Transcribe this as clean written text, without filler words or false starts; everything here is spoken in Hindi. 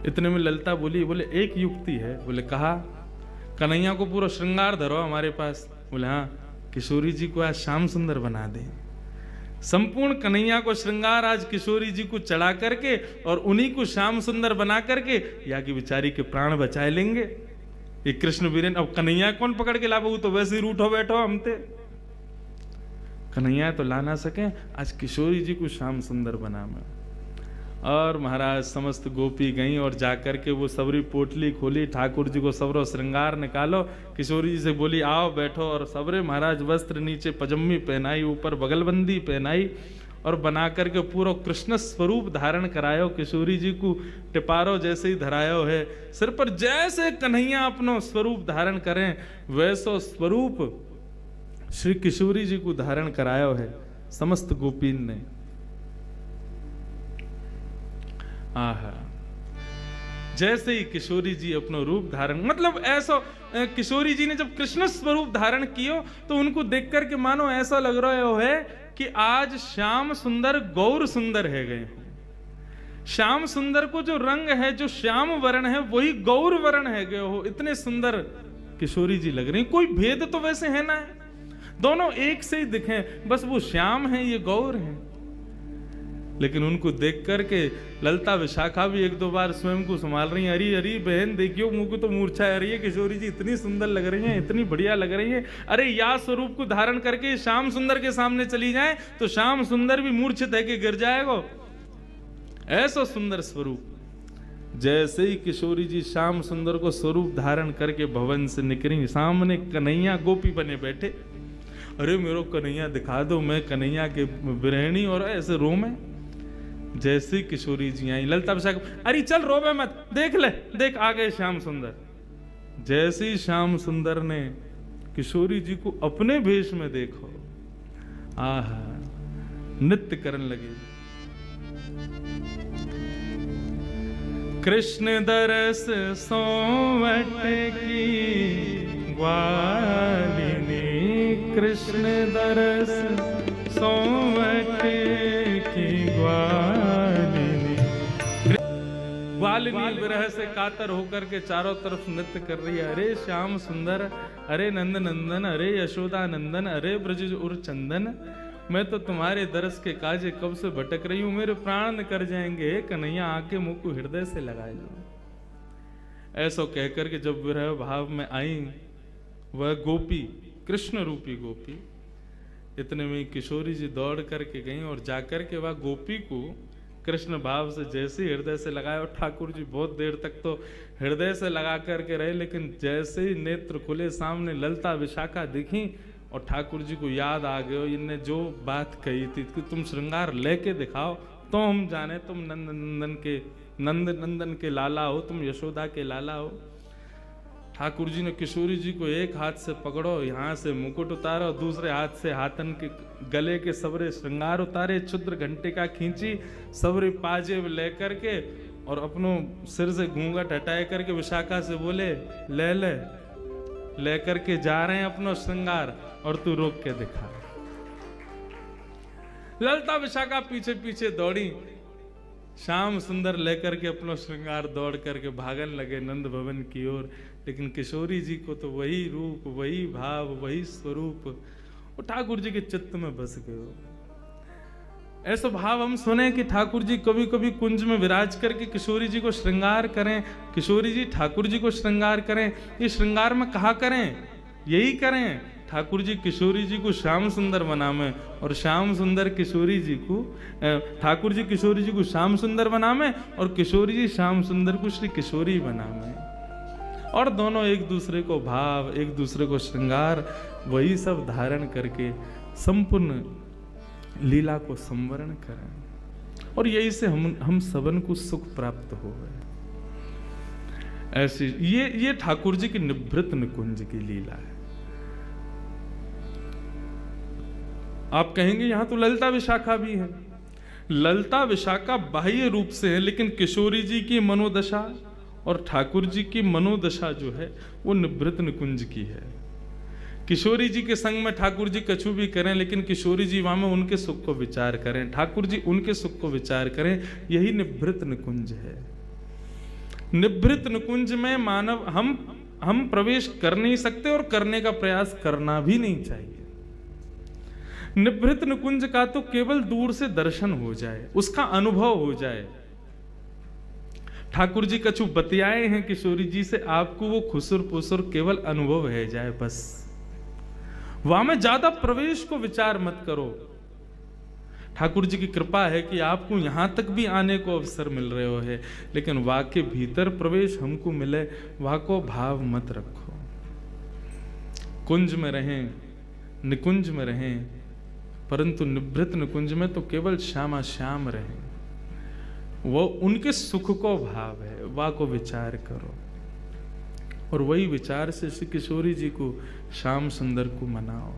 इतने में ललिता बोली, बोले एक युक्ति है। बोले कहा, कन्हैया को पूरा श्रृंगार धरो हमारे पास। बोले हाँ, किशोरी जी को आज श्याम सुंदर बना दे। संपूर्ण कन्हैया को श्रृंगार आज किशोरी जी को चढ़ा करके और उन्हीं को श्याम सुंदर बना करके या की बिचारी के प्राण बचाए लेंगे। ये कृष्ण वीरेन, अब कन्हैया कौन पकड़ के लाबू, तो वैसे ही रूठो बैठो हमते। कन्हैया तो ला ना सके, आज किशोरी जी को श्याम सुंदर बना में। और महाराज समस्त गोपी गई और जाकर के वो सबरी पोटली खोली, ठाकुर जी को सबरो श्रृंगार निकालो। किशोरी जी से बोली आओ बैठो, और सबरे महाराज वस्त्र नीचे पजम्मी पहनाई, ऊपर बगलबंदी पहनाई और बना करके पूरा कृष्ण स्वरूप धारण करायो। किशोरी जी को टिपारो जैसे ही धरायो है, सिर पर जैसे कन्हैया अपनो स्वरूप धारण करें वैसो स्वरूप श्री किशोरी जी को धारण करायो है समस्त गोपीन ने। आहा, जैसे ही किशोरी जी अपनो रूप धारण, मतलब ऐसा किशोरी जी ने जब कृष्ण स्वरूप धारण कियो तो उनको देख करके मानो ऐसा लग रहा है कि आज श्याम सुंदर गौर सुंदर है गए। श्याम सुंदर को जो रंग है, जो श्याम वर्ण है, वही गौर वर्ण है गए हो। इतने सुंदर किशोरी जी लग रही, कोई भेद तो वैसे है ना, दोनों एक से ही दिखे, बस वो श्याम है ये गौर है। लेकिन उनको देख करके ललिता विशाखा भी एक दो बार स्वयं को संभाल रही है। अरे अरे बहन देखियो, मुंह को तो मूर्छा आ रही है, किशोरी जी इतनी सुंदर लग रही हैं, इतनी बढ़िया लग रही हैं। अरे या स्वरूप को धारण करके श्याम सुंदर के सामने चली जाए तो श्याम सुंदर भी मूर्छित है कि गिर जाएगा। ऐसा सुंदर स्वरूप। जैसे ही किशोरी जी श्याम सुंदर को स्वरूप धारण करके भवन से निकली, सामने कन्हैया गोपी बने बैठे। अरे मेरे कन्हैया दिखा दो, मैं कन्हैया के बिरहणी, और ऐसे रो में। जैसी किशोरी जी आई, ललिता विशाखा, अरे चल रोवे मत, देख ले, देख आ गए श्याम सुंदर। जैसे ही श्याम सुंदर ने किशोरी जी को अपने भेष में देखो, आहा, नृत्य करने लगे। कृष्ण दरस सोवट की ग्वालिनी, कृष्ण दरस सोवट की ग्वालिनी। ग्वालिनी विरह से कातर होकर के चारों तरफ नृत्य कर रही है। अरे श्याम सुंदर, अरे नंद नंदन, अरे यशोदा नंदन, अरे ब्रज उर चंदन, मैं तो तुम्हारे दरस के काजे कब से भटक रही हूं, मेरे प्राण कर जाएंगे। कन्हैया आके मुंह को हृदय से लगाए लो। ऐसा कहकर के जब विरह भाव में आई वह गोपी, कृष्ण रूपी गोपी, इतने में किशोरी जी दौड़ करके गई और जाकर के वह गोपी को कृष्ण भाव से जैसे हृदय से लगाया। और ठाकुर जी बहुत देर तक तो हृदय से लगा करके रहे, लेकिन जैसे ही नेत्र खुले सामने ललिता विशाखा दिखी और ठाकुर जी को याद आ गया इनने जो बात कही थी कि तुम श्रृंगार लेके दिखाओ तो हम जाने तुम नंद नंदन के लाला हो, तुम यशोदा के लाला हो। ठाकुर जी ने किशोरी जी को एक हाथ से पकड़ो, यहाँ से मुकुट उतारो, दूसरे हाथ से हाथन के गले के सबरे श्रृंगार उतारे, क्षुद्र घंटिका खींची, सबरे पाजेब लेकर के और अपनों सिर से घूंघट हटाए करके विशाखा से बोले ले ले, लेकर के जा रहे हैं अपनो श्रृंगार और तू रोक के दिखा। ललिता विशाखा पीछे पीछे दौड़ी, श्याम सुंदर लेकर के अपना श्रृंगार दौड़ करके भागन लगे नंद भवन की ओर। लेकिन किशोरी जी को तो वही रूप, वही भाव, वही स्वरूप वो ठाकुर जी के चित्त में बस गए। ऐसा भाव हम सुने कि ठाकुर जी कभी कभी कुंज में विराज करके किशोरी जी को श्रृंगार करें, किशोरी जी ठाकुर जी को श्रृंगार करें। ये श्रृंगार में कहा करें, यही करें, ठाकुर जी किशोरी जी को श्याम सुंदर बनावे और श्याम सुंदर किशोरी जी को, ठाकुर जी किशोरी जी को श्याम सुंदर बनावे और किशोरी जी श्याम सुंदर को श्री किशोरी बनावे। और दोनों एक दूसरे को भाव, एक दूसरे को श्रृंगार, वही सब धारण करके संपूर्ण लीला को संवरण करें और यही से हम सबन को सुख प्राप्त हो गए। ऐसी ये ठाकुर जी की निभृत निकुंज की लीला है। आप कहेंगे यहां तो ललिता विशाखा भी है। ललिता विशाखा बाह्य रूप से है, लेकिन किशोरी जी की मनोदशा और ठाकुर जी की मनोदशा जो है वो निभृत निकुंज की है। किशोरी जी के संग में ठाकुर जी कछु भी करें, लेकिन किशोरी जी वहां में उनके सुख को विचार करें, ठाकुर जी उनके सुख को विचार करें, यही निभृत निकुंज है। निभृत निकुंज में मानव हम प्रवेश कर नहीं सकते और करने का प्रयास करना भी नहीं चाहिए। निभृत निकुंज का तो केवल दूर से दर्शन हो जाए, उसका अनुभव हो जाए। ठाकुर जी कछु बतियाए हैं किशोरी जी से, आपको वो खुसुर पुसुर केवल अनुभव है जाए, बस वहां में ज्यादा प्रवेश को विचार मत करो। ठाकुर जी की कृपा है कि आपको यहां तक भी आने को अवसर मिल रहे हो है, लेकिन वहां के भीतर प्रवेश हमको मिले, वहां को भाव मत रखो। कुंज में रहें, निकुंज में रहें, परंतु निभृत निकुंज में तो केवल श्यामा श्याम रहें। वो उनके सुख को भाव है, वाह को विचार करो, और वही विचार से श्री किशोरी जी को, श्याम सुंदर को मनाओ।